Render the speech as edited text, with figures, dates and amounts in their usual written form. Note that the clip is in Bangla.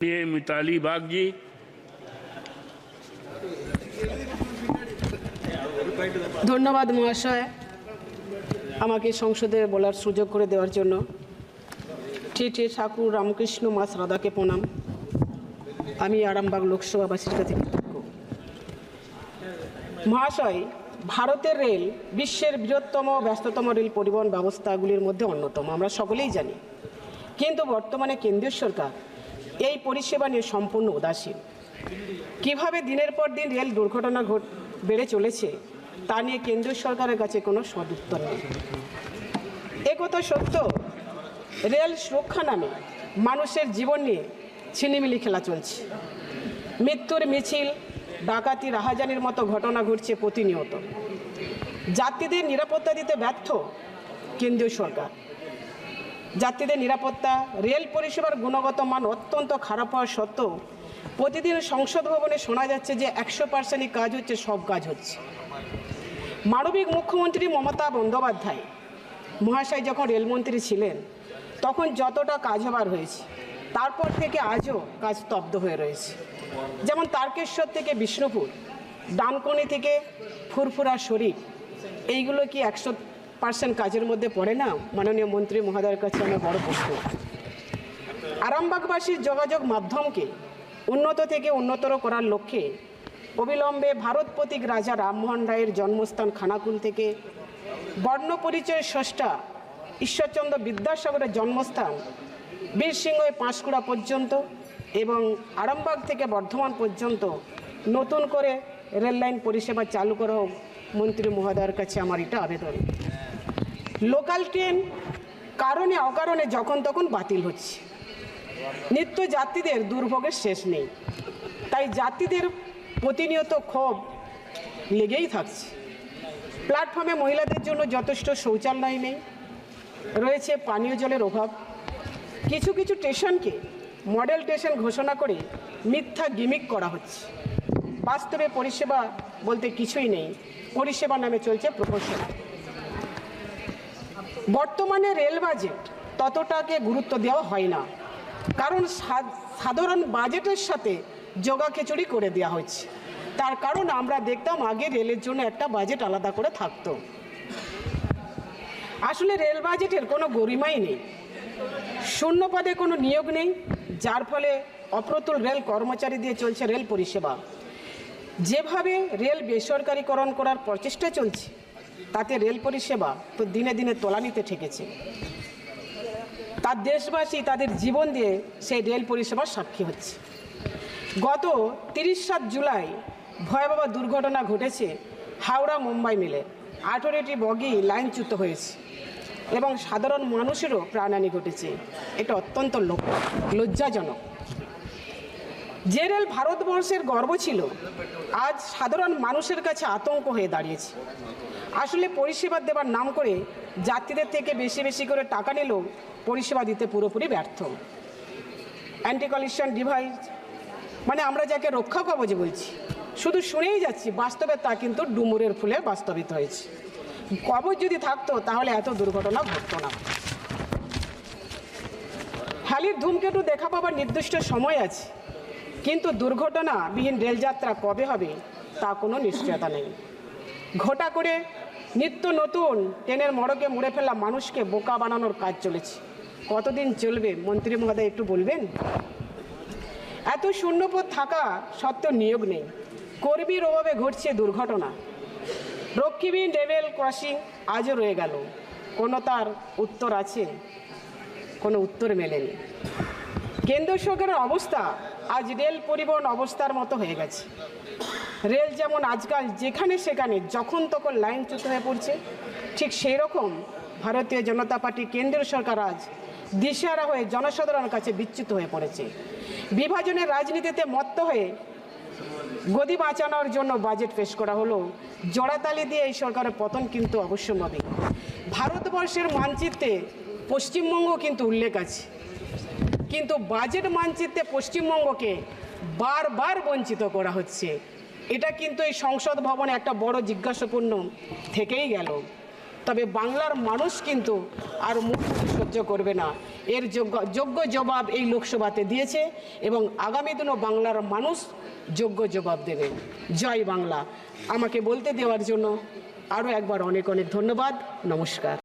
मिताली बाग जी। ধন্যবাদ মহাশয়, আমাকে সংসদে বলার সুযোগ করে দেওয়ার জন্য। টি ঠাকুর রামকৃষ্ণ মাস রাধাকে প্রণাম। আমি আরামবাগ লোকসভাবাসীর কাছে কৃতজ্ঞ। মহাশয়, ভারতের রেল বিশ্বের বৃহত্তম ব্যস্ততম রেল পরিবহন ব্যবস্থাগুলির মধ্যে অন্যতম, আমরা সকলেই জানি। কিন্তু বর্তমানে কেন্দ্রীয় সরকার এই পরিষেবা নিয়ে সম্পূর্ণ উদাসীন। কিভাবে দিনের পর দিন রেল দুর্ঘটনা বেড়ে চলেছে তা নিয়ে কেন্দ্রীয় সরকারের কাছে কোনো সদুত্তর নেই। একথা সত্য, রেল সুরক্ষা নামে মানুষের জীবন নিয়ে ছিনিমিনি খেলা চলছে। মৃত্যুর মিছিল, ডাকাতি, রাহাজানির মতো ঘটনা ঘটছে প্রতিনিয়ত। যাত্রীদের নিরাপত্তা দিতে ব্যর্থ কেন্দ্রীয় সরকার। যাত্রীদের নিরাপত্তা, রেল পরিষেবার গুণগত মান অত্যন্ত খারাপ হওয়া সত্ত্বেও প্রতিদিন সংসদ ভবনে শোনা যাচ্ছে যে 100%ই কাজ হচ্ছে, সব কাজ হচ্ছে। মানবিক মুখ্যমন্ত্রী মমতা বন্দ্যোপাধ্যায় মহাশয় যখন রেলমন্ত্রী ছিলেন তখন যতটা কাজ হবার হয়েছে, তারপর থেকে আজও কাজ স্তব্ধ হয়ে রয়েছে। যেমন তারকেশ্বর থেকে বিষ্ণুপুর, ডানকুনি থেকে ফুরফুরা শরীফ, এইগুলো কি 100% কাজের মধ্যে পড়ে না? মাননীয় মন্ত্রী মহোদয়ের কাছে আমার বড় প্রশ্ন। আরামবাগবাসীর যোগাযোগ মাধ্যমকে উন্নত থেকে উন্নতর করার লক্ষ্যে অবিলম্বে ভারত প্রতীক রাজা রামমোহন রায়ের জন্মস্থান খানাকুল থেকে বর্ণপরিচয়ের স্রষ্টা ঈশ্বরচন্দ্র বিদ্যাসাগরের জন্মস্থান বীরসিংহে পাঁশকুড়া পর্যন্ত এবং আরামবাগ থেকে বর্ধমান পর্যন্ত নতুন করে রেললাইন পরিষেবা চালু করা হোক, মন্ত্রী মহোদয়ের কাছে আমার এটা আবেদন। লোকাল ট্রেন কারণে অকারণে যখন তখন বাতিল হচ্ছে। নিত্য যাত্রীদের দুর্ভোগের শেষ নেই, তাই যাত্রীদের প্রতিনিয়ত ক্ষোভ লেগেই থাকছে। প্ল্যাটফর্মে মহিলাদের জন্য যথেষ্ট শৌচালয় নেই, রয়েছে পানীয় জলের অভাব। কিছু কিছু স্টেশনকে মডেল স্টেশন ঘোষণা করে মিথ্যা গিমিক করা হচ্ছে। বাস্তবে পরিষেবা বলতে কিছুই নেই, পরিষেবা নামে চলছে প্রহসন। বর্তমানে রেল বাজেট ততটাকে গুরুত্ব দেওয়া হয় না, কারণ সাধারণ বাজেটের সাথে জোগাখিচুড়ি করে দেওয়া হচ্ছে। তার কারণ আমরা দেখতাম আগে রেলের জন্য একটা বাজেট আলাদা করে থাকতো। আসলে রেল বাজেটের কোনো গরিমাই নেই, শূন্য পদে কোনো নিয়োগ নেই, যার ফলে অপ্রতুল রেল কর্মচারী দিয়ে চলছে রেল পরিষেবা। যেভাবে রেল বেসরকারীকরণ করার প্রচেষ্টা চলছে তাতে রেল পরিষেবা তো দিনে দিনে তলানিতে ঠেকেছে। তার দেশবাসী তাদের জীবন দিয়ে সেই রেল পরিষেবার সাক্ষী হচ্ছে। গত 30 জুলাই ভয়াবহ দুর্ঘটনা ঘটেছে হাওড়া মুম্বাই মিলে। 18টি বগি লাইনচ্যুত হয়েছে এবং সাধারণ মানুষেরও প্রাণহানি ঘটেছে। এটা অত্যন্ত লজ্জাজনক। যে রেল ভারতবর্ষের গর্ব ছিল আজ সাধারণ মানুষের কাছে আতঙ্ক হয়ে দাঁড়িয়েছে। আসলে পরিষেবা দেবার নাম করে যাত্রীদের থেকে বেশি বেশি করে টাকা নিলেও পরিষেবা দিতে পুরোপুরি ব্যর্থ। অ্যান্টি কলিশন ডিভাইস মানে আমরা যাকে রক্ষা কবচ বলছি, শুধু শুনেই যাচ্ছি, বাস্তবে তা কিন্তু ডুমুরের ফুলে বাস্তবিত হয়েছে। কবচ যদি থাকতো তাহলে এত দুর্ঘটনা ঘটতো না। হালির ধূমকেতু দেখা পাবার নির্দিষ্ট সময় আছে, কিন্তু দুর্ঘটনাবিহীন রেলযাত্রা কবে হবে তা কোনো নিশ্চয়তা নেই। ঘটা করে নিত্য নতুন ট্রেনের মোড়কে মুড়ে ফেলা মানুষকে বোকা বানানোর কাজ চলেছে। কতদিন চলবে মন্ত্রী মহোদয় একটু বলবেন? এত শূন্যপদ থাকা সত্ত্বেও নিয়োগ নেই, কর্মীর অভাবে ঘটছে দুর্ঘটনা। রক্ষীবিহীন লেভেল ক্রসিং আজও রয়ে গেল, কোনো তার উত্তর আছে? কোনো উত্তর মেলেনি। কেন্দ্র সরকারের অবস্থা আজ রেল পরিবহন অবস্থার মতো হয়ে গেছে। রেল যেমন আজকাল যেখানে সেখানে যখন তখন লাইনচ্যুত হয়ে পড়ছে, ঠিক সেই রকম ভারতীয় জনতা পার্টি কেন্দ্রীয় সরকার আজ দিশেহারা হয়ে জনসাধারণের কাছে বিচ্যুত হয়ে পড়েছে। বিভাজনের রাজনীতিতে মত্ত হয়ে গদি বাঁচানোর জন্য বাজেট পেশ করা হলো। জোড়াতালি দিয়ে এই সরকারের পতন কিন্তু অবশ্যম্ভাবী। ভারতবর্ষের মানচিত্রে পশ্চিমবঙ্গ কিন্তু উল্লেখ আছে, কিন্তু বাজেট মানচিত্রে পশ্চিমবঙ্গকে বারবার বঞ্চিত করা হচ্ছে। এটা কিন্তু এই সংসদ ভবনে একটা বড় জিজ্ঞাসাপূর্ণ থেকেই গেল। তবে বাংলার মানুষ কিন্তু আর মুখ সহ্য করবে না। এর যোগ্য জবাব এই লোকসভাতে দিয়েছে এবং আগামী দিনও বাংলার মানুষ যোগ্য জবাব দেবে। জয় বাংলা। আমাকে বলতে দেওয়ার জন্য আরও একবার অনেক অনেক ধন্যবাদ। নমস্কার।